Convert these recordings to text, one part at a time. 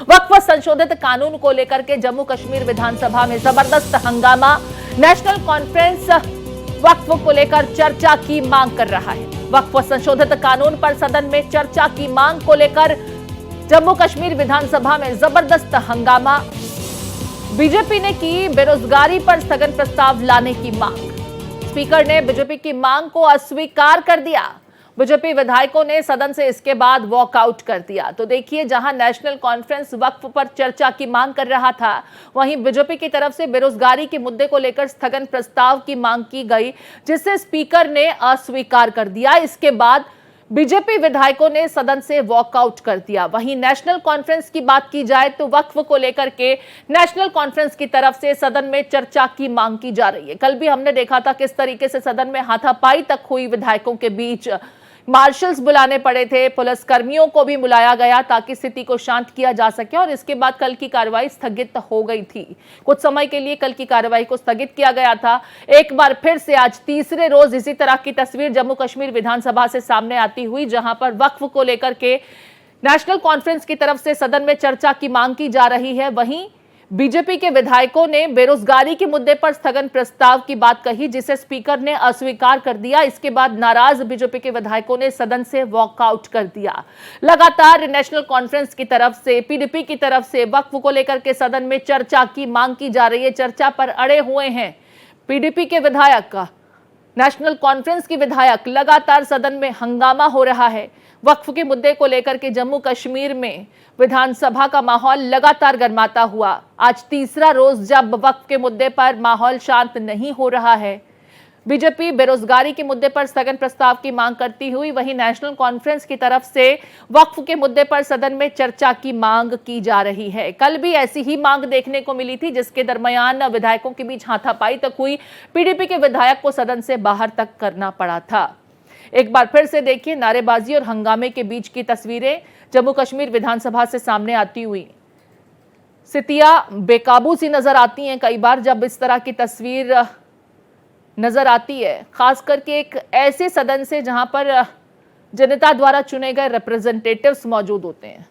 वक्फ संशोधित कानून को लेकर के जम्मू कश्मीर विधानसभा में जबरदस्त हंगामा। नेशनल कॉन्फ्रेंस वक्फ को लेकर चर्चा की मांग कर रहा है। वक्फ संशोधित कानून पर सदन में चर्चा की मांग को लेकर जम्मू कश्मीर विधानसभा में जबरदस्त हंगामा। बीजेपी ने की बेरोजगारी पर स्थगन प्रस्ताव लाने की मांग। स्पीकर ने बीजेपी की मांग को अस्वीकार कर दिया। बीजेपी विधायकों ने सदन से इसके बाद वॉकआउट कर दिया। तो देखिए, जहां नेशनल कॉन्फ्रेंस वक्फ पर चर्चा की मांग कर रहा था, वहीं बीजेपी की तरफ से बेरोजगारी के मुद्दे को लेकर स्थगन प्रस्ताव की मांग की गई, जिसे स्पीकर ने अस्वीकार कर दिया। इसके बाद बीजेपी विधायकों ने सदन से वॉकआउट कर दिया। वहीं नेशनल कॉन्फ्रेंस की बात की जाए तो वक्फ को लेकर के नेशनल कॉन्फ्रेंस की तरफ से सदन में चर्चा की मांग की जा रही है। कल भी हमने देखा था किस तरीके से सदन में हाथापाई तक हुई विधायकों के बीच। मार्शल्स बुलाने पड़े थे, पुलिस कर्मियों को भी बुलाया गया ताकि स्थिति को शांत किया जा सके और इसके बाद कल की कार्रवाई स्थगित हो गई थी। कुछ समय के लिए कल की कार्रवाई को स्थगित किया गया था। एक बार फिर से आज तीसरे रोज इसी तरह की तस्वीर जम्मू कश्मीर विधानसभा से सामने आती हुई, जहां पर वक्फ को लेकर के नेशनल कॉन्फ्रेंस की तरफ से सदन में चर्चा की मांग की जा रही है। वहीं बीजेपी के विधायकों ने बेरोजगारी के मुद्दे पर स्थगन प्रस्ताव की बात कही, जिसे स्पीकर ने अस्वीकार कर दिया। इसके बाद नाराज बीजेपी के विधायकों ने सदन से वॉकआउट कर दिया। लगातार नेशनल कॉन्फ्रेंस की तरफ से, पीडीपी की तरफ से वक्फ को लेकर के सदन में चर्चा की मांग की जा रही है। चर्चा पर अड़े हुए हैं पीडीपी के विधायक, नेशनल कॉन्फ्रेंस के विधायक। लगातार सदन में हंगामा हो रहा है। वक्फ के मुद्दे को लेकर के जम्मू कश्मीर में विधानसभा का माहौल लगातार गर्माता हुआ। आज तीसरा रोज जब वक्फ के मुद्दे पर माहौल शांत नहीं हो रहा है। बीजेपी बेरोजगारी के मुद्दे पर स्थगन प्रस्ताव की मांग करती हुई, वहीं नेशनल कॉन्फ्रेंस की तरफ से वक्फ के मुद्दे पर सदन में चर्चा की मांग की जा रही है। कल भी ऐसी ही मांग देखने को मिली थी, जिसके दरमियान विधायकों के बीच हाथापाई तक हुई। पीडीपी के विधायक को सदन से बाहर तक करना पड़ा था। एक बार फिर से देखिए, नारेबाजी और हंगामे के बीच की तस्वीरें जम्मू कश्मीर विधानसभा से सामने आती हुई। स्थितियां बेकाबू सी नजर आती हैं कई बार जब इस तरह की तस्वीर नजर आती है, खास करके एक ऐसे सदन से जहां पर जनता द्वारा चुने गए रिप्रेजेंटेटिव्स मौजूद होते हैं।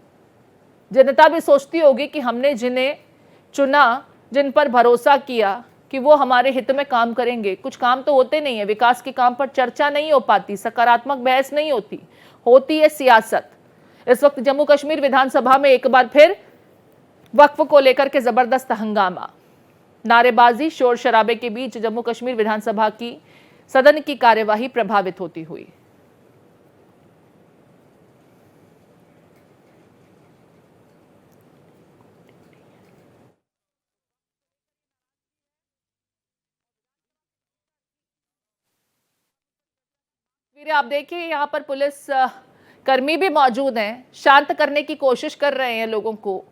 जनता भी सोचती होगी कि हमने जिन्हें चुना, जिन पर भरोसा किया कि वो हमारे हित में काम करेंगे, कुछ काम तो होते नहीं है। विकास के काम पर चर्चा नहीं हो पाती, सकारात्मक बहस नहीं होती, होती है सियासत। इस वक्त जम्मू कश्मीर विधानसभा में एक बार फिर वक्फ को लेकर के जबरदस्त हंगामा, नारेबाजी, शोर शराबे के बीच जम्मू कश्मीर विधानसभा की सदन की कार्यवाही प्रभावित होती हुई। आप देखिए, यहाँ पर पुलिस कर्मी भी मौजूद हैं, शांत करने की कोशिश कर रहे हैं, लोगों को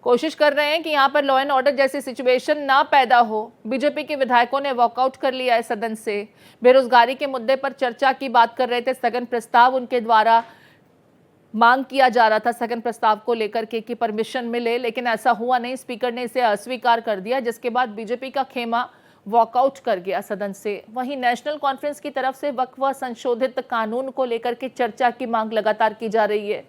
कोशिश कर रहे हैं कि यहाँ पर लॉ एंड ऑर्डर जैसी सिचुएशन ना पैदा हो। बीजेपी के विधायकों ने वॉकआउट कर लिया है सदन से। बेरोजगारी के मुद्दे पर चर्चा की बात कर रहे थे, स्थगन प्रस्ताव उनके द्वारा मांग किया जा रहा था स्थगन प्रस्ताव को लेकर के कि परमिशन मिले, लेकिन ऐसा हुआ नहीं। स्पीकर ने इसे अस्वीकार कर दिया, जिसके बाद बीजेपी का खेमा वॉकआउट कर गया सदन से। वहीं नेशनल कॉन्फ्रेंस की तरफ से वक्फ संशोधित कानून को लेकर के चर्चा की मांग लगातार की जा रही है।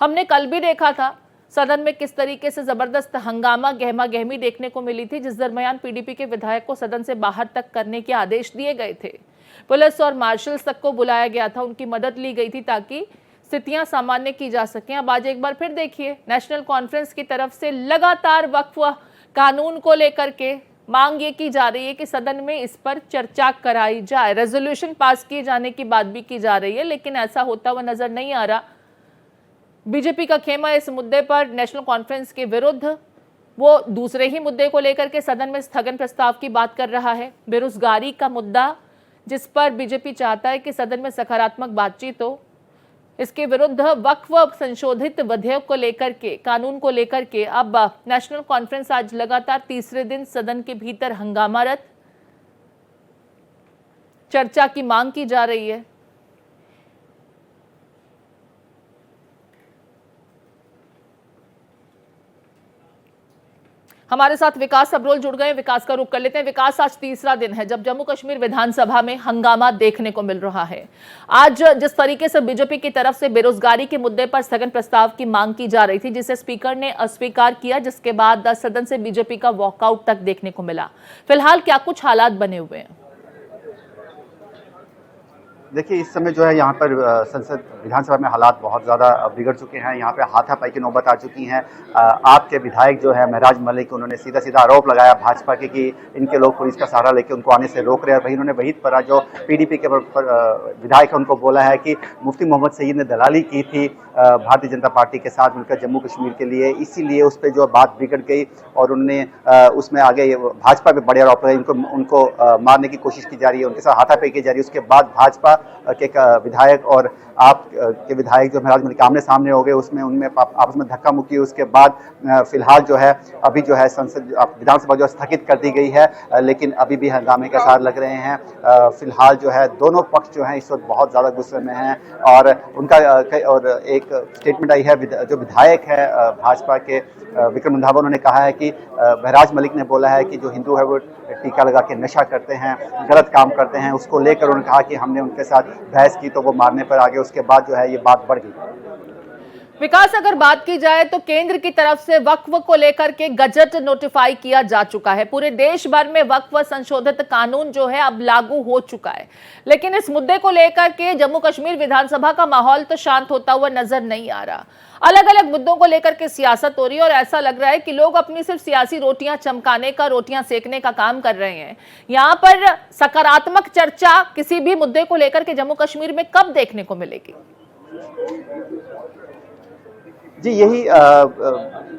हमने कल भी देखा था सदन में किस तरीके से जबरदस्त हंगामा, गहमा गहमी देखने को मिली थी, जिस दरमियान पीडीपी के विधायक को सदन से बाहर तक करने के आदेश दिए गए थे। पुलिस और मार्शल्स तक को बुलाया गया था, उनकी मदद ली गई थी ताकि स्थितियां सामान्य की जा सकें। अब आज एक बार फिर देखिए, नेशनल कॉन्फ्रेंस की तरफ से लगातार वक्फ कानून को लेकर के मांग ये की जा रही है कि सदन में इस पर चर्चा कराई जाए। रेजोल्यूशन पास किए जाने की बात भी की जा रही है, लेकिन ऐसा होता हुआ नजर नहीं आ रहा। बीजेपी का खेमा इस मुद्दे पर नेशनल कॉन्फ्रेंस के विरुद्ध, वो दूसरे ही मुद्दे को लेकर के सदन में स्थगन प्रस्ताव की बात कर रहा है। बेरोजगारी का मुद्दा, जिस पर बीजेपी चाहता है कि सदन में सकारात्मक बातचीत हो, इसके विरुद्ध वक्फ संशोधित विधेयक को लेकर के, कानून को लेकर के अब नेशनल कॉन्फ्रेंस आज लगातार तीसरे दिन सदन के भीतर हंगामारत, चर्चा की मांग की जा रही है। हमारे साथ विकास सबरोल जुड़ गए। विकास का रुख कर लेते हैं। विकास, आज तीसरा दिन है जब जम्मू कश्मीर विधानसभा में हंगामा देखने को मिल रहा है। आज जिस तरीके से बीजेपी की तरफ से बेरोजगारी के मुद्दे पर स्थगन प्रस्ताव की मांग की जा रही थी, जिसे स्पीकर ने अस्वीकार किया, जिसके बाद सदन से बीजेपी का वॉकआउट तक देखने को मिला। फिलहाल क्या कुछ हालात बने हुए हैं? देखिए, इस समय जो है यहाँ पर संसद विधानसभा में हालात बहुत ज़्यादा बिगड़ चुके हैं। यहाँ पे हाथापाई की नौबत आ चुकी है। आपके विधायक जो है महराज मलिक, उन्होंने सीधा सीधा आरोप लगाया भाजपा के कि इनके लोग पुलिस का सहारा लेके उनको आने से रोक रहे हैं। वहीं उन्होंने वहीद परा जो पीडीपी के विधायक है उनको बोला है कि मुफ्ती मोहम्मद सईद ने दलाली की थी भारतीय जनता पार्टी के साथ मिलकर जम्मू कश्मीर के लिए, इसीलिए उस पर जो बात बिगड़ गई और उन्होंने उसमें आगे भाजपा पे बड़े आरोप लगाए। उनको मारने की कोशिश की जा रही है, उनके साथ हाथापाई की जा रही है। उसके बाद भाजपा के विधायक और आप के विधायक जो महराज मलिक आमने सामने हो गए, उसमें उनमें आपस में धक्का मुक्की। उसके बाद फिलहाल जो है अभी जो है संसद विधानसभा जो स्थगित कर दी गई है, लेकिन अभी भी हंगामे के आसार लग रहे हैं। फिलहाल जो है दोनों पक्ष जो है इस वक्त बहुत ज़्यादा गुस्से में हैं और उनका और एक स्टेटमेंट आई है जो विधायक है भाजपा के विक्रम रंधावा, उन्होंने कहा है कि महराज मलिक ने बोला है कि जो हिंदू है वो टीका लगा के नशा करते हैं, गलत काम करते हैं। उसको लेकर उन्होंने कहा कि हमने उनके साथ बहस की तो वो मारने पर आ गए। उसके बाद जो है ये बात बढ़ गई। विकास, अगर बात की जाए तो केंद्र की तरफ से वक्फ को लेकर के गजट नोटिफाई किया जा चुका है। पूरे देश भर में वक्फ संशोधित कानून जो है अब लागू हो चुका है, लेकिन इस मुद्दे को लेकर के जम्मू कश्मीर विधानसभा का माहौल तो शांत होता हुआ नजर नहीं आ रहा। अलग अलग मुद्दों को लेकर के सियासत हो रही है और ऐसा लग रहा है कि लोग अपनी सिर्फ सियासी रोटियां चमकाने का, रोटियां सेकने का काम कर रहे हैं। यहाँ पर सकारात्मक चर्चा किसी भी मुद्दे को लेकर के जम्मू कश्मीर में कब देखने को मिलेगी? जी, यही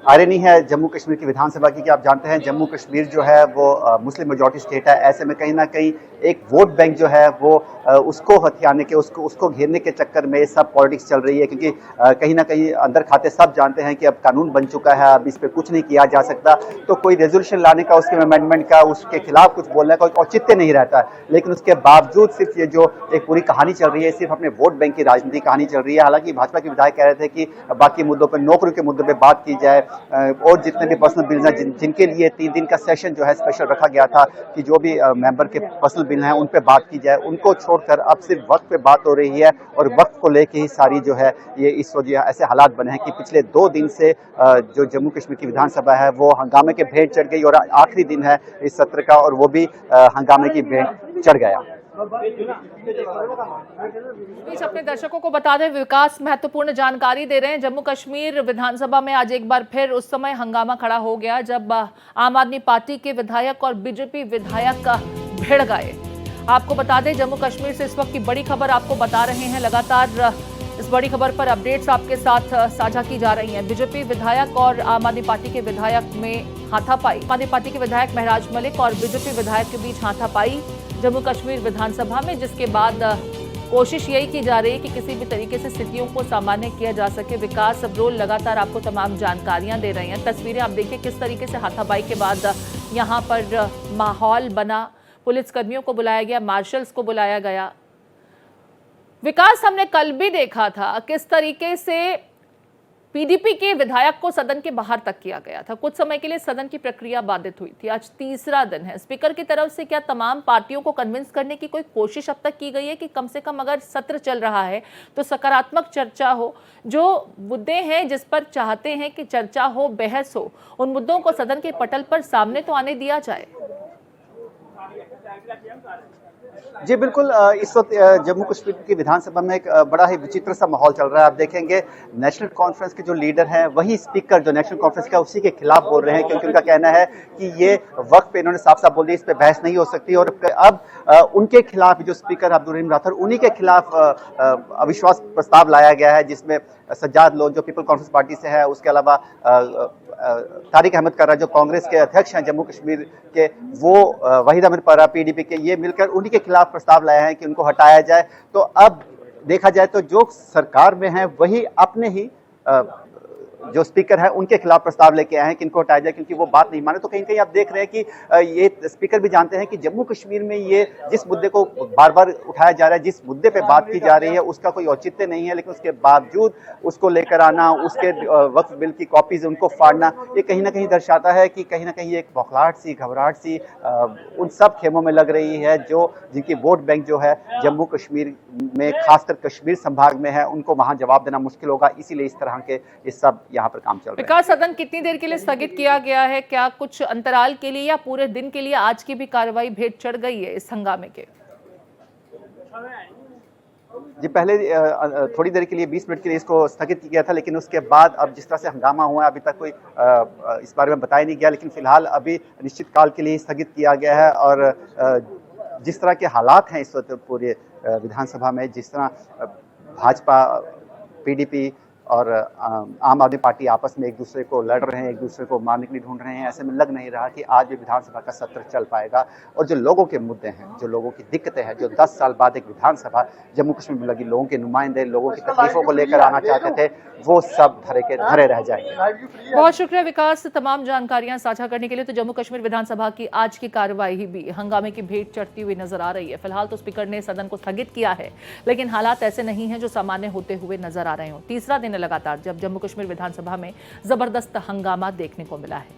आयरनी है जम्मू कश्मीर की विधानसभा की कि आप जानते हैं जम्मू कश्मीर जो है वो मुस्लिम मेजॉरिटी स्टेट है। ऐसे में कहीं ना कहीं एक वोट बैंक जो है वो उसको हथियाने के, उसको घेरने के चक्कर में सब पॉलिटिक्स चल रही है, क्योंकि कहीं ना कहीं अंदर खाते सब जानते हैं कि अब कानून बन चुका है, अब इस पर कुछ नहीं किया जा सकता। तो कोई रेजोल्यूशन लाने का, उसके अमेंडमेंट का, उसके खिलाफ कुछ बोलने का कोई औचित्य नहीं रहता है। लेकिन उसके बावजूद सिर्फ ये जो एक पूरी कहानी चल रही है, सिर्फ अपने वोट बैंक की राजनीति कहानी चल रही है। हालांकि भाजपा के विधायक कह रहे थे कि बाकी मुद्दों पर, नौकरियों के मुद्दों पर बात की जाए और जितने भी पर्सनल बिल हैं जिनके लिए 3 दिन का सेशन जो है स्पेशल रखा गया था कि जो भी मेंबर के पर्सनल बिल हैं उन पे बात की जाए, उनको छोड़कर अब सिर्फ वक्त पे बात हो रही है। और वक्त को लेके ही सारी जो है ये इस वजह ऐसे हालात बने हैं कि पिछले 2 दिन से जो जम्मू कश्मीर की विधानसभा है वो हंगामे के भेंट चढ़ गई और आखिरी दिन है इस सत्र का और वो भी हंगामे की भेंट चढ़ गया। बीच अपने दर्शकों को बता दें, विकास महत्वपूर्ण जानकारी दे रहे हैं। जम्मू कश्मीर विधानसभा में आज एक बार फिर उस समय हंगामा खड़ा हो गया जब आम आदमी पार्टी के विधायक और बीजेपी विधायक भिड़ गए। आपको बता दें, जम्मू कश्मीर से इस वक्त की बड़ी खबर आपको बता रहे हैं। लगातार इस बड़ी खबर पर अपडेट्स आपके साथ साझा की जा रही हैं। बीजेपी विधायक और आम आदमी पार्टी के विधायक में हाथापाई। आम आदमी पार्टी के विधायक महराज मलिक और बीजेपी विधायक के बीच हाथापाई जम्मू कश्मीर विधानसभा में, जिसके बाद कोशिश यही की जा रही है कि किसी भी तरीके से स्थितियों को सामान्य किया जा सके। विकास सबरोल लगातार आपको तमाम जानकारियां दे रहे हैं। तस्वीरें आप देखिए किस तरीके से हाथापाई के बाद यहाँ पर माहौल बना। पुलिसकर्मियों को बुलाया गया, मार्शल्स को बुलाया गया। विकास, हमने कल भी देखा था किस तरीके से पीडीपी के विधायक को सदन के बाहर तक किया गया था। कुछ समय के लिए सदन की प्रक्रिया बाधित हुई थी। आज तीसरा दिन है। स्पीकर की तरफ से क्या तमाम पार्टियों को कन्विंस करने की कोई कोशिश अब तक की गई है कि कम से कम अगर सत्र चल रहा है तो सकारात्मक चर्चा हो, जो मुद्दे हैं जिस पर चाहते हैं कि चर्चा हो, बहस हो, उन मुद्दों को सदन के पटल पर सामने तो आने दिया जाए? जी बिल्कुल, इस वक्त जम्मू कश्मीर की विधानसभा में एक बड़ा ही विचित्र सा माहौल चल रहा है। आप देखेंगे नेशनल कॉन्फ्रेंस के जो लीडर हैं वही स्पीकर जो नेशनल कॉन्फ्रेंस का उसी के खिलाफ बोल रहे हैं, क्योंकि उनका कहना है कि ये वक्त पे इन्होंने साफ साफ बोल दिया इस पे बहस नहीं हो सकती। और अब उनके खिलाफ जो स्पीकर अब्दुल रहीम राठौर, उन्हीं के खिलाफ अविश्वास प्रस्ताव लाया गया है, जिसमें सज्जाद लोन जो पीपल कॉन्फ्रेंस पार्टी से है, उसके अलावा तारिक अहमद कर्रा जो कांग्रेस के अध्यक्ष हैं जम्मू कश्मीर के, वो वहीद अहमद पर्रा पीडीपी के, ये मिलकर उन्हीं के खिलाफ प्रस्ताव लाए हैं कि उनको हटाया जाए। तो अब देखा जाए तो जो सरकार में है वही अपने ही जो स्पीकर है उनके खिलाफ प्रस्ताव लेके आए हैं कि इनको हटाया जाए, क्योंकि वो बात नहीं माने। तो कहीं कहीं आप देख रहे हैं कि ये स्पीकर भी जानते हैं कि जम्मू कश्मीर में ये जिस मुद्दे को बार बार उठाया जा रहा है, जिस मुद्दे पे बात की जा रही है, उसका कोई औचित्य नहीं है, लेकिन उसके बावजूद उसको लेकर आना, उसके वक्फ बिल की कॉपीज उनको फाड़ना, ये कहीं ना कहीं दर्शाता है कि कहीं ना कहीं एक बौखलाहट सी, घबराहट सी उन सब खेमों में लग रही है जो जिनकी वोट बैंक जो है जम्मू कश्मीर में, खासकर कश्मीर संभाग में है, उनको वहां जवाब देना मुश्किल होगा। इसीलिए इस तरह के ये सब यहाँ पर काम चल रहा है। विकास, सदन कितनी देर के लिए स्थगित किया गया है? क्या कुछ अंतराल के लिए या पूरे दिन के लिए आज की भी कार्रवाई भेंट चढ़ गई है इस हंगामे के? जी, पहले थोड़ी देर के लिए 20 मिनट के लिए इसको स्थगित किया था, लेकिन उसके बाद अब जिस तरह से हंगामा हुआ है, अभी तक कोई इस बारे में बताया नहीं गया, लेकिन फिलहाल अभी निश्चित काल के लिए स्थगित किया गया है। और जिस तरह के हालात हैं इस वक्त पूरे विधानसभा में, जिस तरह भाजपा, पीडीपी और आम आदमी पार्टी आपस में एक दूसरे को लड़ रहे हैं, एक दूसरे को मारने के लिए ढूंढ रहे हैं, ऐसे में लग नहीं रहा कि आज भी विधानसभा का सत्र चल पाएगा। और जो लोगों के मुद्दे हैं, जो लोगों की दिक्कतें हैं, जो 10 साल बाद एक विधानसभा जम्मू कश्मीर में लगी, लोगों के नुमाइंदे लोगों की तकलीफों को लेकर आना चाहते थे, वो सब धरे रह जाएंगे। बहुत शुक्रिया विकास, तमाम जानकारियां साझा करने के लिए। तो जम्मू कश्मीर विधानसभा की आज की कार्रवाई भी हंगामे की भेंट चढ़ती हुई नजर आ रही है। फिलहाल तो स्पीकर ने सदन को स्थगित किया है, लेकिन हालात ऐसे नहीं हैं जो सामान्य होते हुए नजर आ रहे हो। तीसरा दिन लगातार जब जम्मू कश्मीर विधानसभा में जबरदस्त हंगामा देखने को मिला है।